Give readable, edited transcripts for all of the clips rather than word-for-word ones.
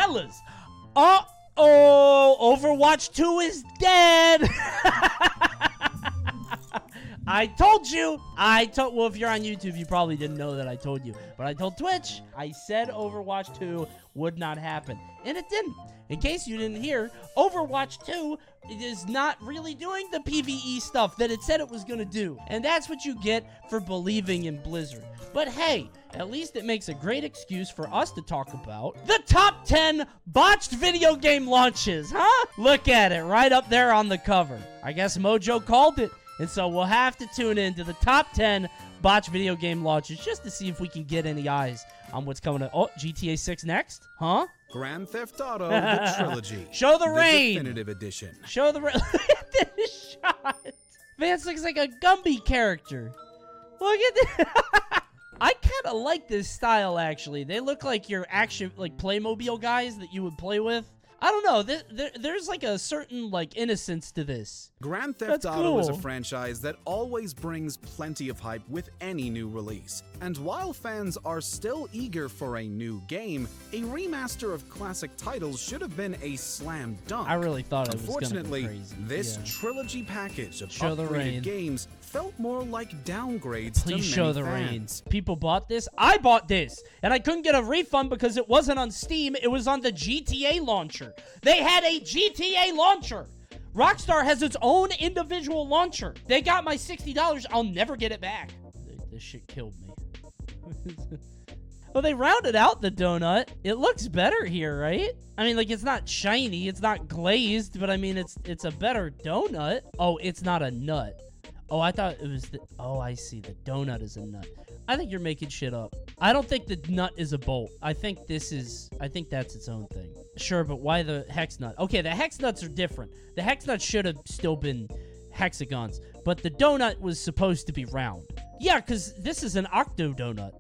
Fellas, uh-oh, Overwatch 2 is dead. I told you. Well, if you're on YouTube, you probably didn't know that I told you. But I told Twitch, I said Overwatch 2 would not happen. And it didn't. In case you didn't hear, Overwatch 2 is not really doing the PvE stuff that it said it was going to do. And that's what you get for believing in Blizzard. But hey, at least it makes a great excuse for us to talk about the top 10 botched video game launches, huh? Look at it, right up there on the cover. I guess Mojo called it. And so we'll have to tune in to the top 10 botched video game launches just to see if we can get any eyes on what's coming up. Oh, GTA 6 next? Huh? Grand Theft Auto, the trilogy. Show the rain. Definitive edition. Show the rain. Look at this shot. Vance looks like a Gumby character. Look at this. I kind of like this style, actually. They look like your action, like Playmobil guys that you would play with. I don't know. There's like a certain like innocence to this. Grand Theft Auto is a franchise that always brings plenty of hype with any new release. And while fans are still eager for a new game, a remaster of classic titles should have been a slam dunk. I really thought it was gonna go Unfortunately, crazy. this trilogy package of Show the rain. upgraded games felt more like downgrades to many Please show the fans. rain. People bought this. I bought this. And I couldn't get a refund because it wasn't on Steam. It was on the GTA launcher. They had a GTA launcher. Rockstar has its own individual launcher. They got my $60. I'll never get it back. This shit killed me. Well, they rounded out the donut. It looks better here, right? I mean, like, it's not shiny. It's not glazed. But, I mean, it's a better donut. Oh, it's not a nut. Oh, I thought it was the... Oh, I see. The donut is a nut. I think you're making shit up. I don't think the nut is a bolt. I think that's its own thing. Sure, but why the hex nut? Okay, the hex nuts are different. The hex nut should have still been hexagons, but the donut was supposed to be round. Yeah, because this is an octo donut.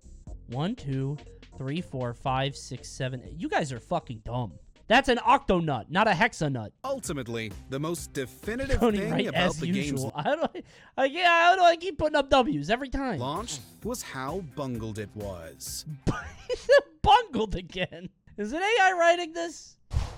1, 2, 3, 4, 5, 6, 7. You guys are fucking dumb. That's an octonut, not a hexanut. Ultimately, the most definitive Coney, thing right, about as the usual. game's How do I keep putting up W's every time? launch was how bungled it was. Bungled again. Is it AI writing this?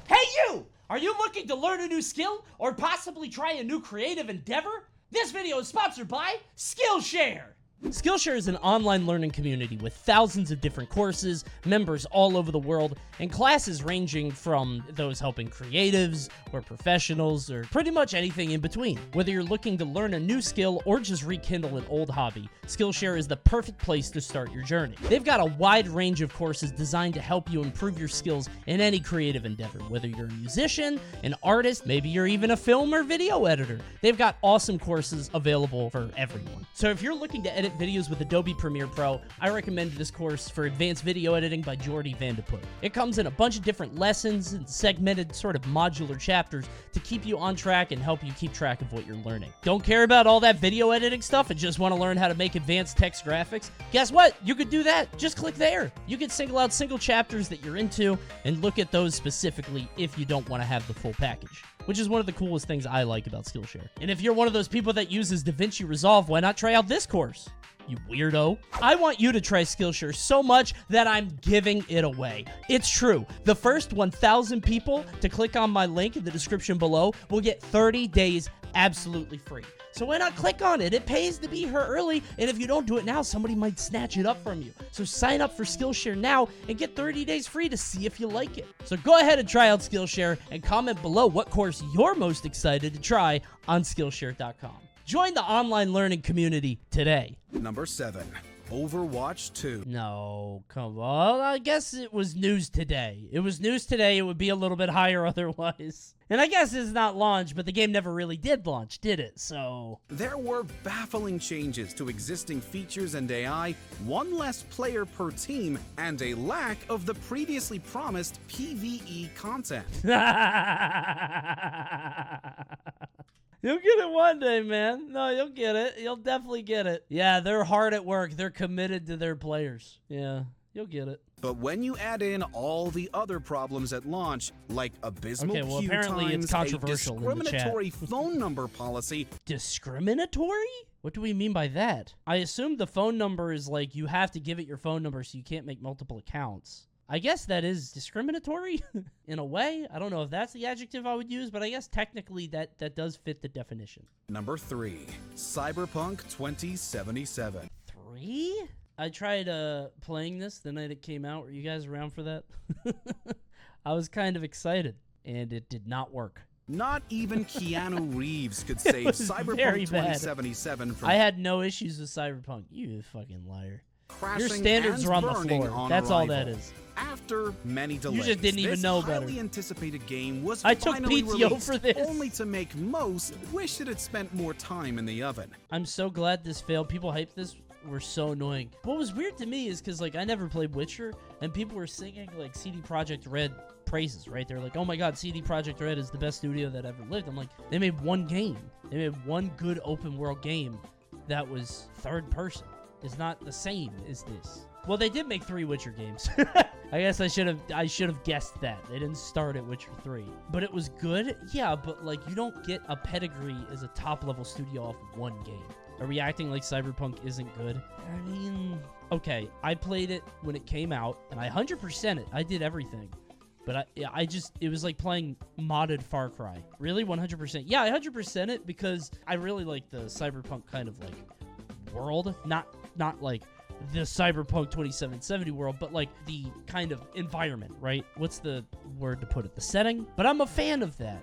Hey you! Are you looking to learn a new skill or possibly try a new creative endeavor? This video is sponsored by Skillshare. Skillshare is an online learning community with thousands of different courses, members all over the world, and classes ranging from those helping creatives or professionals or pretty much anything in between. Whether you're looking to learn a new skill or just rekindle an old hobby, Skillshare is the perfect place to start your journey. They've got a wide range of courses designed to help you improve your skills in any creative endeavor. Whether you're a musician, an artist, maybe you're even a film or video editor, they've got awesome courses available for everyone. So if you're looking to edit videos with Adobe Premiere Pro, I recommend this course for advanced video editing by Jordy Vandeput. It comes in a bunch of different lessons and segmented sort of modular chapters to keep you on track and help you keep track of what you're learning. Don't care about all that video editing stuff and just want to learn how to make advanced text graphics? Guess what? You could do that. Just click there. You can single out single chapters that you're into and look at those specifically if you don't want to have the full package, which is one of the coolest things I like about Skillshare. And if you're one of those people that uses DaVinci Resolve, why not try out this course? You weirdo. I want you to try Skillshare so much that I'm giving it away. It's true. The first 1,000 people to click on my link in the description below will get 30 days absolutely free. So why not click on it? It pays to be here early, and if you don't do it now, somebody might snatch it up from you. So sign up for Skillshare now and get 30 days free to see if you like it. So go ahead and try out Skillshare and comment below what course you're most excited to try on Skillshare.com. Join the online learning community today. Number 7. Overwatch 2. No, come on. I guess it was news today. It was news today. It would be a little bit higher otherwise. And I guess it's not launched, but the game never really did launch, did it? So... There were baffling changes to existing features and AI, one less player per team, and a lack of the previously promised PvE content. You'll get it one day, man. No, you'll get it. You'll definitely get it. Yeah, they're hard at work. They're committed to their players. Yeah, you'll get it. But when you add in all the other problems at launch, like abysmal queue apparently times, it's controversial a discriminatory phone number policy. Discriminatory? What do we mean by that? I assume the phone number is like you have to give it your phone number so you can't make multiple accounts. I guess that is discriminatory in a way. I don't know if that's the adjective I would use, but I guess technically that does fit the definition. Number 3, Cyberpunk 2077. 3? I tried playing this the night it came out. Were you guys around for that? I was kind of excited, and it did not work. Not even Keanu Reeves could save Cyberpunk 2077 from... I had no issues with Cyberpunk. You fucking liar. Your crashing standards and are on the burning floor. on That's all arrival. that is. After many delays, just didn't even this know better. highly anticipated game was I took finally PTO released, for this. only to make most wish it had spent more time in the oven. I'm so glad this failed. People hyped this. Were so annoying. What was weird to me is because, like, I never played Witcher, and people were singing, like, CD Projekt Red praises, right? They're like, oh my god, CD Projekt Red is the best studio that ever lived. I'm like, they made one game. They made one good open world game that was third person. It's not the same as this. Well, they did make 3 Witcher games. I guess I should have guessed that. They didn't start at Witcher 3. But it was good? Yeah, but, like, you don't get a pedigree as a top-level studio off of one game. Are we acting like Cyberpunk isn't good? I mean, okay, I played it when it came out, and I 100% it. I did everything. But it was like playing modded Far Cry. Really? 100%? Yeah, I 100% it because I really like the Cyberpunk kind of, like, world. Not like the Cyberpunk 2770 world, but, like, the kind of environment, right? What's the word to put it? The setting? But I'm a fan of that.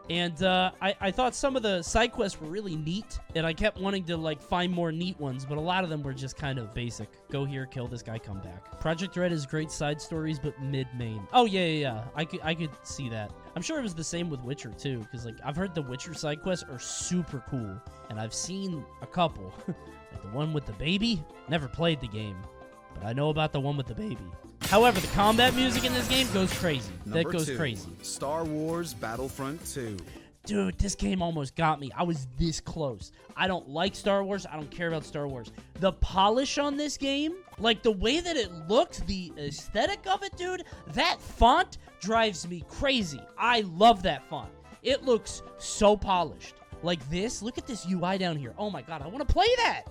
And I thought some of the side quests were really neat, and I kept wanting to, like, find more neat ones, but a lot of them were just kind of basic. Go here, kill this guy, come back. Project Red is great side stories, but mid-main. Oh, yeah. I could see that. I'm sure it was the same with Witcher, too, because, like, I've heard the Witcher side quests are super cool, and I've seen a couple. Like the one with the baby. Never played the game, but I know about the one with the baby. However, the combat music in this game goes crazy. That goes crazy. Star Wars Battlefront 2. Dude, this game almost got me. I was this close. I don't like Star Wars. I don't care about Star Wars. The polish on this game, like the way that it looks, the aesthetic of it, dude, that font drives me crazy. I love that font. It looks so polished. Like this, look at this UI down here. Oh my god, I want to play that.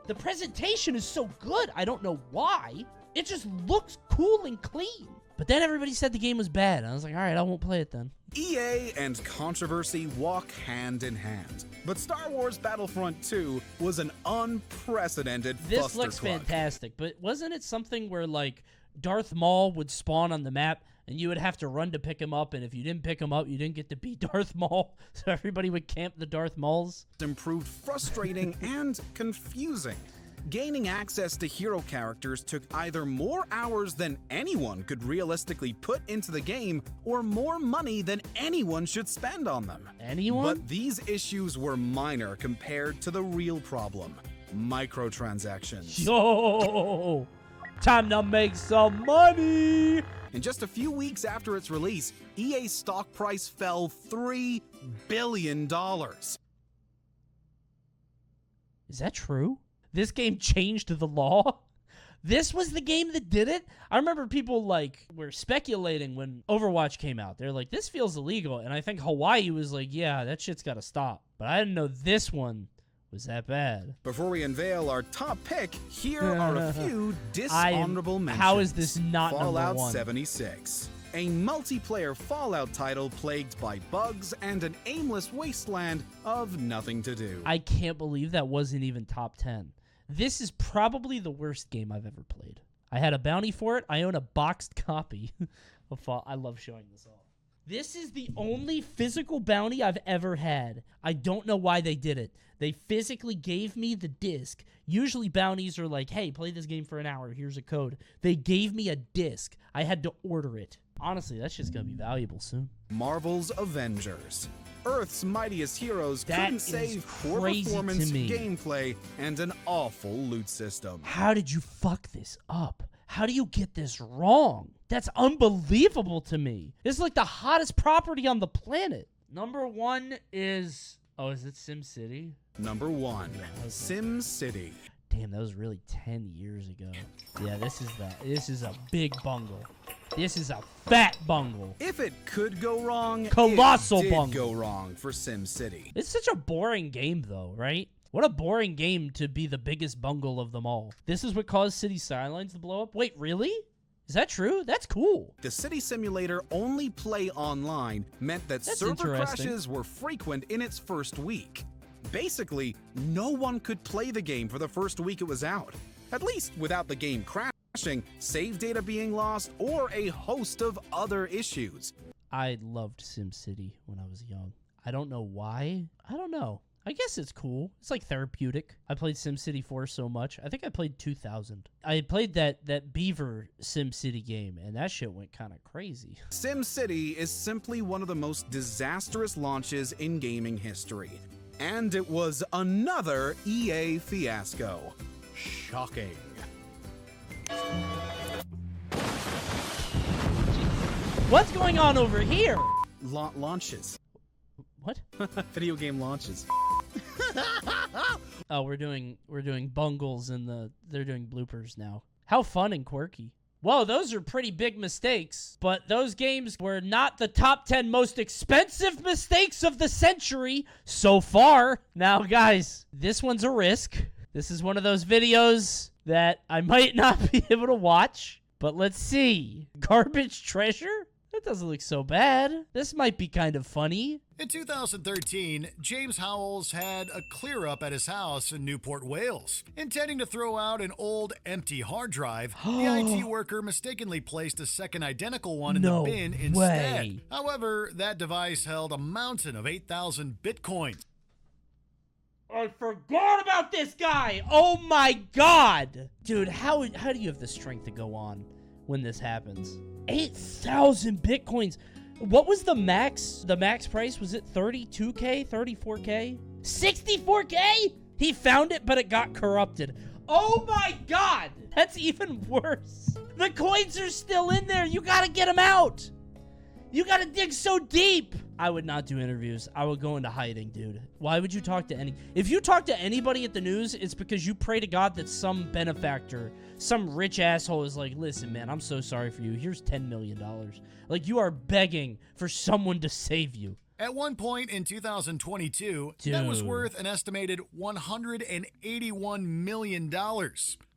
The presentation is so good. I don't know why. It just looks cool and clean. But then everybody said the game was bad. I was like, all right, I won't play it then. EA and controversy walk hand in hand. But Star Wars Battlefront 2 was an unprecedented This looks fantastic, but wasn't it something where, like, Darth Maul would spawn on the map and you would have to run to pick him up, and if you didn't pick him up, you didn't get to beat Darth Maul, so everybody would camp the Darth Mauls? Improved frustrating and confusing. Gaining access to hero characters took either more hours than anyone could realistically put into the game, or more money than anyone should spend on them. Anyone? But these issues were minor compared to the real problem: microtransactions. Yo! Time to make some money! In just a few weeks after its release, EA's stock price fell $3 billion. Is that true? This game changed the law? This was the game that did it? I remember people, like, were speculating when Overwatch came out. They're like, this feels illegal. And I think Hawaii was like, yeah, that shit's gotta stop. But I didn't know this one was that bad. Before we unveil our top pick, here are a few dishonorable mentions. How is this not Fallout number 1? 76. A multiplayer Fallout title plagued by bugs and an aimless wasteland of nothing to do. I can't believe that wasn't even top 10. This is probably the worst game I've ever played. I had a bounty for it. I own a boxed copy of Fallout. I love showing this off. This is the only physical bounty I've ever had. I don't know why they did it. They physically gave me the disc. Usually bounties are like, hey, play this game for an hour. Here's a code. They gave me a disc. I had to order it. Honestly, that shit's gonna be valuable soon. Marvel's Avengers. Earth's mightiest heroes couldn't save poor performance, gameplay, and an awful loot system. How did you fuck this up? How do you get this wrong? That's unbelievable to me. This is like the hottest property on the planet. Number 1 is... Oh, is it SimCity? Number 1, SimCity. Damn, that was really 10 years ago. Yeah, this is a big bungle. This is a fat bungle. If it could go wrong, colossal it did bungle. go wrong for SimCity. It's such a boring game, though, right? What a boring game to be the biggest bungle of them all. This is what caused City Skylines to blow up? Wait, really? Is that true? That's cool. The city simulator only play online meant that That's server interesting. crashes were frequent in its first week. Basically, no one could play the game for the first week it was out. At least without the game crashing, save data being lost, or a host of other issues. I loved SimCity when I was young. I don't know why. I don't know. I guess it's cool. It's like therapeutic. I played SimCity 4 so much. I think I played 2000. I played that Beaver SimCity game, and that shit went kind of crazy. SimCity is simply one of the most disastrous launches in gaming history. And it was another EA fiasco. Shocking. What's going on over here? Launches. What? Video game launches. Oh, we're doing bungles and they're doing bloopers now. How fun and quirky. Whoa, those are pretty big mistakes, but those games were not the top 10 most expensive mistakes of the century so far. Now, guys, this one's a risk. This is one of those videos that I might not be able to watch, but let's see. Garbage treasure? That doesn't look so bad. This might be kind of funny. In 2013, James Howells had a clear-up at his house in Newport, Wales. Intending to throw out an old, empty hard drive, the IT worker mistakenly placed a second identical one in the bin instead. Way. However, that device held a mountain of 8,000 Bitcoins. I forgot about this guy. Oh my god. Dude, how do you have the strength to go on when this happens? 8,000 Bitcoins. What was the max? The max price, was it 32K, 34K? 64K? He found it, but it got corrupted. Oh my god. That's even worse. The coins are still in there. You gotta get them out. You gotta dig so deep. I would not do interviews. I would go into hiding, dude. Why would you talk to if you talk to anybody at the news, it's because you pray to God that some benefactor, some rich asshole is like, listen, man, I'm so sorry for you. Here's $10 million. Like, you are begging for someone to save you. At one point in 2022, Dude. that was worth an estimated $181 million.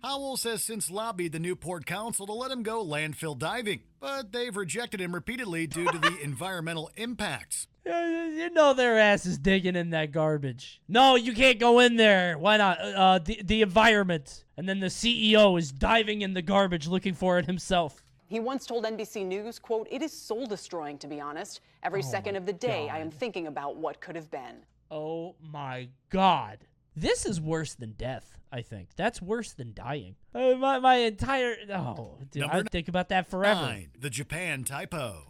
Howells has since lobbied the Newport Council to let him go landfill diving, but they've rejected him repeatedly due to the environmental impacts. You know their ass is digging in that garbage. No, you can't go in there. Why not? The environment. And then the CEO is diving in the garbage looking for it himself. He once told NBC News, quote, "It is soul-destroying, to be honest. Every second of the day, I am thinking about what could have been." Oh my god. This is worse than death, I think. That's worse than dying. My entire... Oh, dude, I think about that forever. 9. The Japan typo.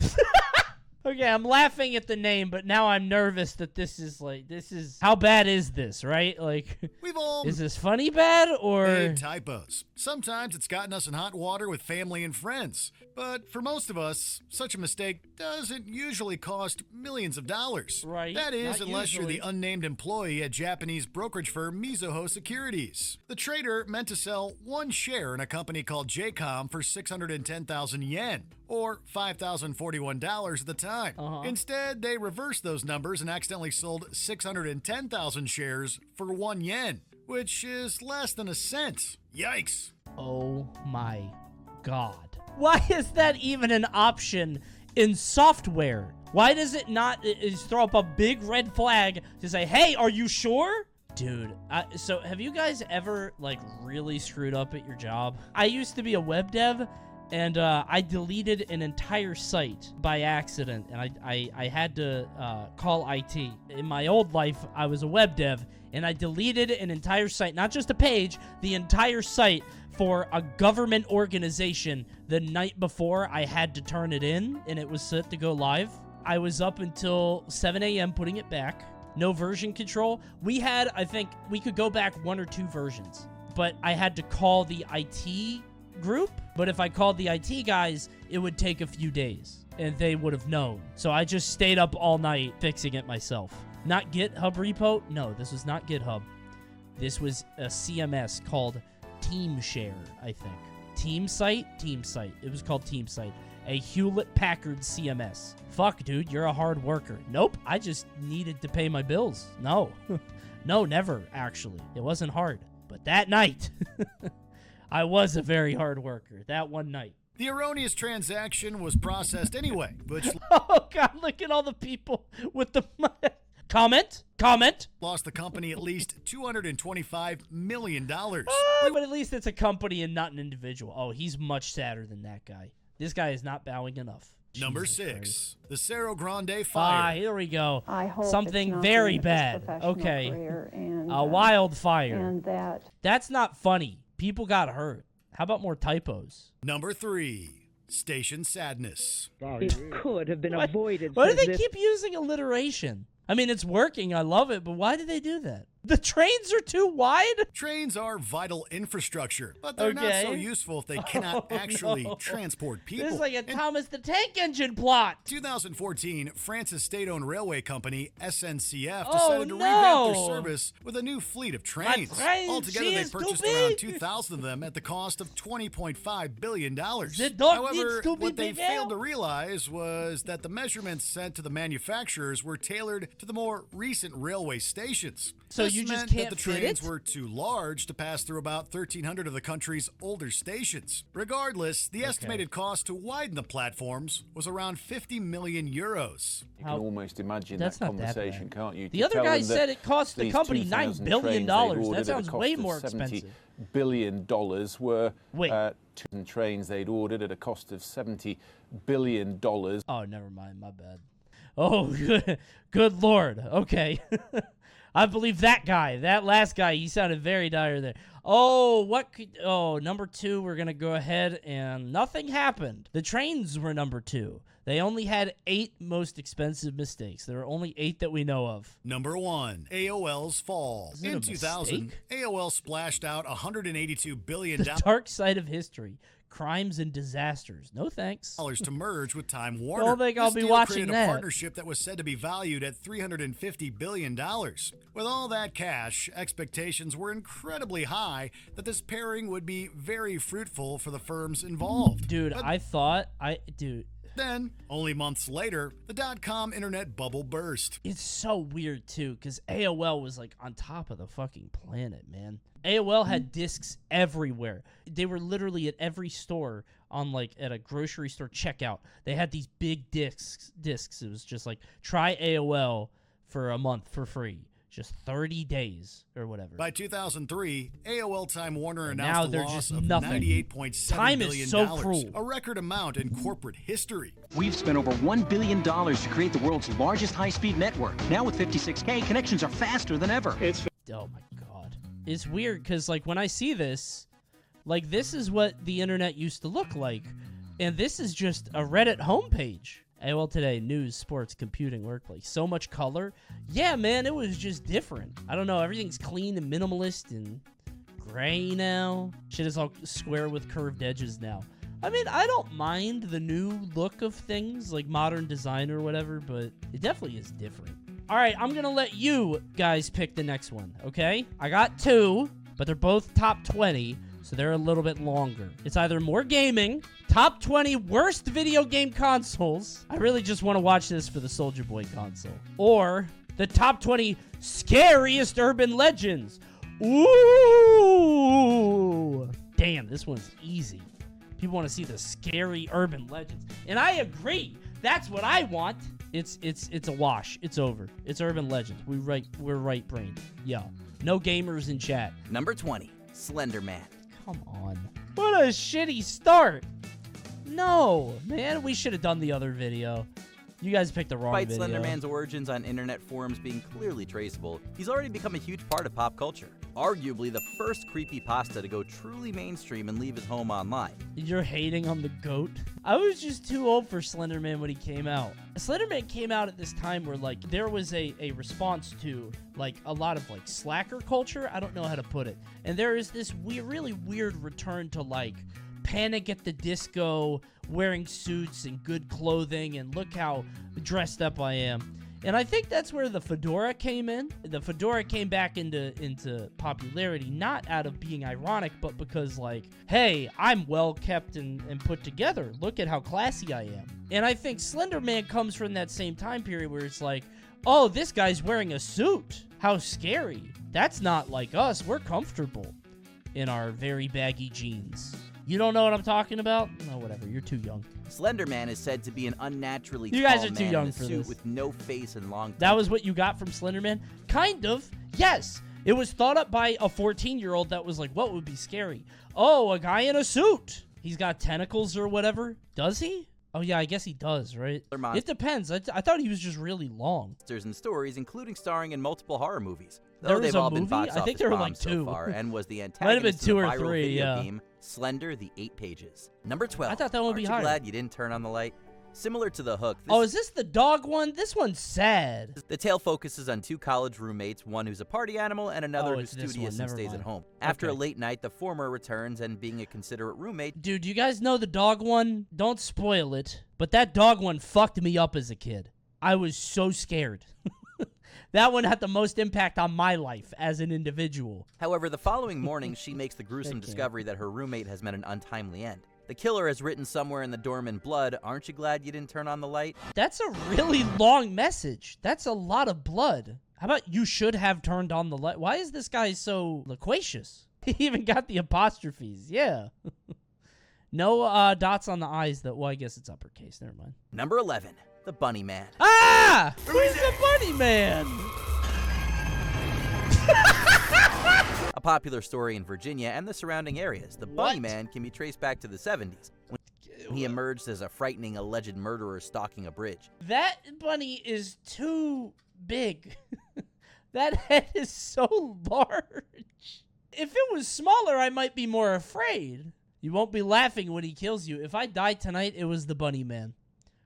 Okay, I'm laughing at the name, but now I'm nervous that this is... How bad is this, right? Like, We've all is this funny bad, or... made typos. Sometimes it's gotten us in hot water with family and friends. But for most of us, such a mistake doesn't usually cost millions of dollars. Right. That is, Not unless usually. you're the unnamed employee at Japanese brokerage firm Mizuho Securities. The trader meant to sell one share in a company called JCOM for 610,000 yen, or $5,041 at the time. Instead, they reversed those numbers and accidentally sold 610,000 shares for 1 yen, which is less than a cent. Yikes. Oh my god. Why is that even an option in software? Why does it not throw up a big red flag to say, hey, are you sure? Dude, so have you guys ever, like, really screwed up at your job? I used to be a web dev, and I deleted an entire site by accident, and I had to call IT. In my old life, I was a web dev, and I deleted an entire site, not just a page, the entire site for a government organization the night before I had to turn it in, and it was set to go live. I was up until 7 a.m. putting it back. No version control. We had, I think, we could go back 1 or 2 versions, but I had to call the IT group. But if I called the IT guys, it would take a few days, and they would have known. So I just stayed up all night fixing it myself. Not GitHub repo. No, this was not GitHub. This was a CMS called TeamShare, I think. TeamSite? TeamSite. It was called TeamSite. A Hewlett-Packard CMS. Fuck, dude, you're a hard worker. Nope, I just needed to pay my bills. No. No, never, actually. It wasn't hard. But that night, I was a very hard worker. That one night. The erroneous transaction was processed anyway, which Oh, God, look at all the people with the... Comment? lost the company at least $225 million. But at least it's a company and not an individual. Oh, he's much sadder than that guy. This guy is not bowing enough. Number Jesus 6, Christ. the Cerro Grande fire. Here we go. I hope Something it's not very his bad. professional Okay. career and, A wildfire. and that That's not funny. People got hurt. How about more typos? Number 3, station sadness. It could have been avoided. Why do says they this- keep using alliteration? I mean, it's working. I love it. But why do they do that? The trains are too wide? Trains are vital infrastructure, but they're not so useful if they cannot actually transport people. This is like a In Thomas the Tank Engine plot. 2014, France's state-owned railway company, SNCF, Oh, decided to revamp their no. service with a new fleet of trains. train, Altogether, she they is too purchased big. around 2,000 of them at the cost of $20.5 billion. The dog However, needs to be what they bigger. failed to realize was that the measurements sent to the manufacturers were tailored to the more recent railway stations. So This you just meant can't that the fit trains it? were too large to pass through about 1,300 of the country's older stations. Regardless, the estimated cost to widen the platforms was around 50 million euros. You can almost imagine That's that not that conversation, bad. can't you? The To other tell guy them that said it cost the these company $9 2,000 billion. trains they'd That ordered at a sounds cost way of more $70 expensive. billion were Wait. 2,000 trains they'd ordered at a cost of $70 billion. Oh, never mind. My bad. Oh, good Lord. Okay. I believe that guy, that last guy, he sounded very dire there. Oh, number 2, we're going to go ahead and nothing happened. The trains were number 2. They only had 8 most expensive mistakes. There are only 8 that we know of. Number 1, AOL's fall. Is it a In 2000, mistake? AOL splashed out $182 billion The dark side of history. Crimes and disasters. No thanks. to merge with Time Warner. Don't think I'll This be deal watching created that. a partnership that was said to be valued at $350 billion. With all that cash, expectations were incredibly high that this pairing would be very fruitful for the firms involved. Dude, But then, only months later, the .com internet bubble burst. it's so weird, too, because AOL was, like, on top of the fucking planet, man. AOL had discs everywhere. They were literally at every store on, like, at a grocery store checkout. They had these big discs. It was just like, try AOL for a month for free. Just 30 days or whatever. By 2003, AOL Time Warner now announced a they're loss just of nothing. $98.7 Time is billion, so cruel. a record amount in corporate history. We've spent over $1 billion to create the world's largest high-speed network. Now with 56K, connections are faster than ever. Oh my god. It's weird because, like, when I see this, like, this is what the internet used to look like. And this is just a Reddit homepage. AOL Today, news, sports, computing, workplace. So much color. Yeah, man, it was just different. I don't know. Everything's clean and minimalist and gray now. Shit is all square with curved edges now. I mean, I don't mind the new look of things, like modern design or whatever, but it definitely is different. All right, I'm going to let you guys pick the next one, okay? I got 2, but they're both top 20, so they're a little bit longer. It's either more gaming, top 20 worst video game consoles. I really just want to watch this for the Soulja Boy console. Or the top 20 scariest urban legends. Ooh! Damn, this one's easy. People want to see the scary urban legends. And I agree. That's what I want. It's a wash. It's over. It's urban legends. We're right-brained. Yo. No gamers in chat. Number 20, Slenderman. Come on. What a shitty start. No, man, we should have done the other video. You guys picked the wrong Despite video. Slenderman's origins on internet forums being clearly traceable, he's already become a huge part of pop culture. Arguably the first creepypasta to go truly mainstream and leave his home online. You're hating on the GOAT? I was just too old for Slenderman when he came out. Slenderman came out at this time where, like, there was a response to, like, a lot of, like, slacker culture. I don't know how to put it. And there is this really weird return to, like, Panic at the Disco, wearing suits and good clothing, and look how dressed up I am. And I think that's where the fedora came in. The fedora came back into popularity, not out of being ironic, but because, like, hey, I'm well kept and put together. Look at how classy I am. And I think Slenderman comes from that same time period where it's like, oh, this guy's wearing a suit. How scary. That's not like us. We're comfortable in our very baggy jeans. You don't know what I'm talking about? No, whatever. You're too young. Slenderman is said to be an unnaturally You guys tall are too man young in a for suit this. with no face and long That was what you got from Slenderman? Kind of. Yes. It was thought up by a 14-year-old that was like, what would be scary? Oh, a guy in a suit. He's got tentacles or whatever. Does he? Oh, yeah, I guess he does, right? It depends. I thought he was just really long. Monsters and stories, including starring in multiple horror movies. There Though was they've a all been movie? box I think office there were like bombs so 2. far, and was the Might have been antagonist 2 of the or viral 3, video yeah. game Slender: The 8 Pages. Number 12. I thought that one would be higher. Aren't you glad you didn't turn on the light? Similar to The Hook. Oh, is this the dog one? This one's sad. The tale focuses on 2 college roommates, one who's a party animal and another Oh, who's it's this studious one. and Never stays mind. at home. After a Okay. late night, the former returns and, being a considerate roommate, Dude, you guys know the dog one? Don't spoil it. But that dog one fucked me up as a kid. I was so scared. That one had the most impact on my life as an individual. However, the following morning, she makes the gruesome discovery that her roommate has met an untimely end. The killer has written somewhere in the dorm in blood, "Aren't you glad you didn't turn on the light?" That's a really long message. That's a lot of blood. How about you should have turned on the light? Why is this guy so loquacious? He even got the apostrophes. Yeah. No dots on the eyes, though. Well, I guess it's uppercase. Never mind. Number 11, the Bunny Man. Ah! Who's the bunny man? A popular story in Virginia and the surrounding areas, the Bunny Man can be traced back to the 70s, when he emerged as a frightening alleged murderer stalking a bridge. That bunny is too big. That head is so large. If it was smaller, I might be more afraid. You won't be laughing when he kills you. If I died tonight, it was the bunny man.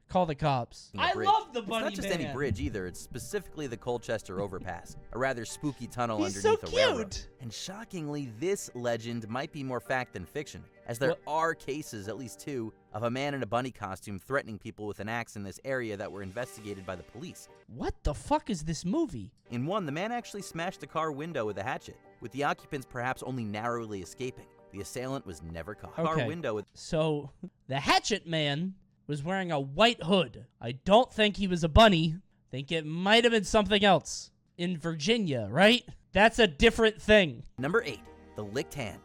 Call the cops. I love the bunny man. It's not just any bridge either. It's specifically the Colchester Overpass, a rather spooky tunnel He's underneath so a railroad. cute. And shockingly, this legend might be more fact than fiction, as there are cases, at least 2, of a man in a bunny costume threatening people with an axe in this area that were investigated by the police. What the fuck is this movie? In one, the man actually smashed a car window with a hatchet, with the occupants perhaps only narrowly escaping. The assailant was never caught. Okay. Car window with So, the hatchet man was wearing a white hood. I don't think he was a bunny. Think it might have been something else. In Virginia, right? That's a different thing. Number 8, the licked hand.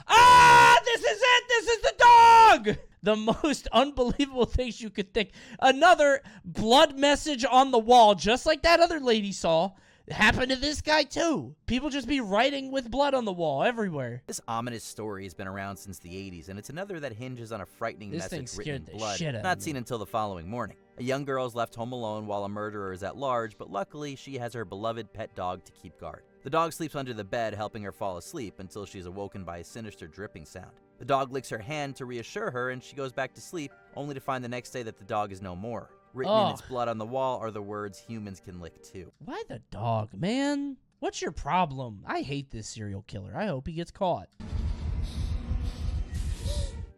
Ah! This is it! This is the dog! The most unbelievable things you could think. Another blood message on the wall, just like that other lady saw. It happened to this guy, too. People just be writing with blood on the wall everywhere. This ominous story has been around since the 80s, and it's another that hinges on a frightening This thing message written scared in the blood, shit out of not me. seen until the following morning. A young girl is left home alone while a murderer is at large, but luckily she has her beloved pet dog to keep guard. The dog sleeps under the bed, helping her fall asleep until she's awoken by a sinister dripping sound. The dog licks her hand to reassure her, and she goes back to sleep, only to find the next day that the dog is no more. Written in its blood on the wall are the words, "Humans can lick too." Why the dog, man? What's your problem? I hate this serial killer. I hope he gets caught.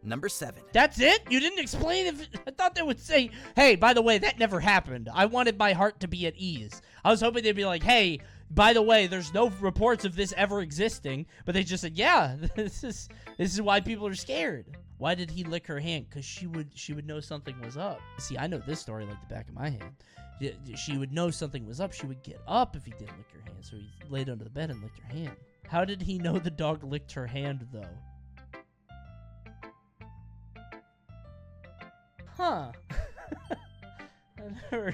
Number 7. That's it? You didn't explain if... I thought they would say, hey, by the way, that never happened. I wanted my heart to be at ease. I was hoping they'd be like, hey, by the way, there's no reports of this ever existing. But they just said, yeah, this is why people are scared. Why did he lick her hand? Because she would know something was up. See, I know this story like the back of my hand. She would know something was up. She would get up if he didn't lick her hand. So he laid under the bed and licked her hand. How did he know the dog licked her hand, though? Huh. I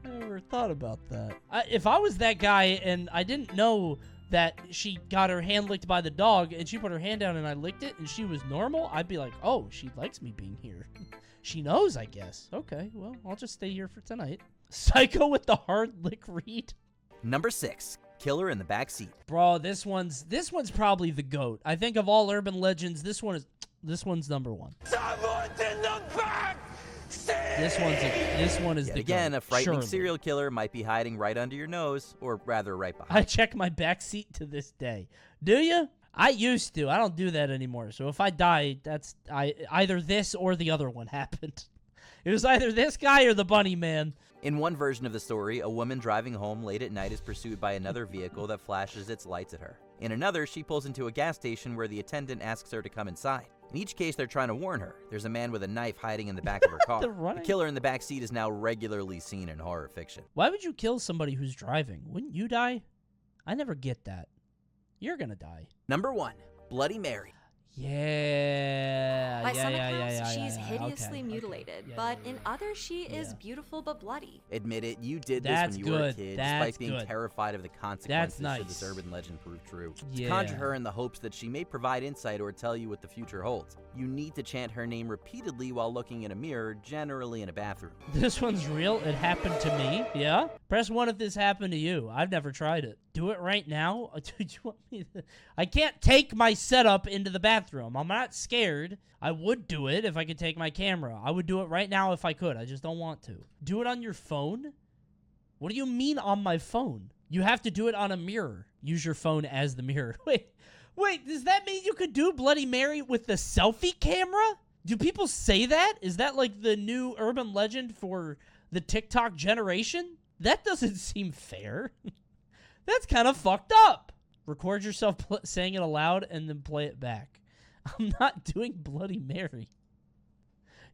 never thought about that. If I was that guy and I didn't know that she got her hand licked by the dog and she put her hand down and I licked it and she was normal, I'd be like, oh, she likes me being here. She knows, I guess. Okay, well, I'll just stay here for tonight. Psycho with the hard lick read. Number 6, killer in the backseat. Bro, this one's probably the GOAT. I think of all urban legends, this one's number 1. Someone's in the back seat! This one is Yet the again, GOAT, a frightening surely. serial killer might be hiding right under your nose, or rather right behind. I check my back seat to this day. Do you? I used to. I don't do that anymore. So if I die, either this or the other one happened. It was either this guy or the bunny man. In one version of the story, a woman driving home late at night is pursued by another vehicle that flashes its lights at her. In another, she pulls into a gas station where the attendant asks her to come inside. In each case, they're trying to warn her. There's a man with a knife hiding in the back of her car. The killer in the back seat is now regularly seen in horror fiction. Why would you kill somebody who's driving? Wouldn't you die? I never get that. You're gonna die. Number 1, Bloody Mary. Yeah. By some yeah, accounts, she's yeah. hideously Okay, mutilated, okay. but in others, she is beautiful but bloody. Admit it, you did this That's when you were a good. kid, That's despite being good. terrified of the consequences That's should this nice. urban legend prove true. Yeah. To conjure her in the hopes that she may provide insight or tell you what the future holds, you need to chant her name repeatedly while looking in a mirror, generally in a bathroom. This one's real. It happened to me. Yeah? Press 1 if this happened to you. I've never tried it. Do it right now? Do you want me to... I can't take my setup into the bathroom. I'm not scared. I would do it if I could take my camera. I would do it right now if I could. I just don't want to. Do it on your phone? What do you mean on my phone? You have to do it on a mirror. Use your phone as the mirror. Wait, does that mean you could do Bloody Mary with the selfie camera? Do people say that? Is that like the new urban legend for the TikTok generation? That doesn't seem fair. That's kind of fucked up. Record yourself saying it aloud and then play it back. I'm not doing Bloody Mary.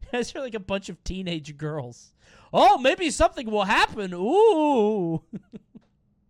You guys are like a bunch of teenage girls. Oh, maybe something will happen. Ooh.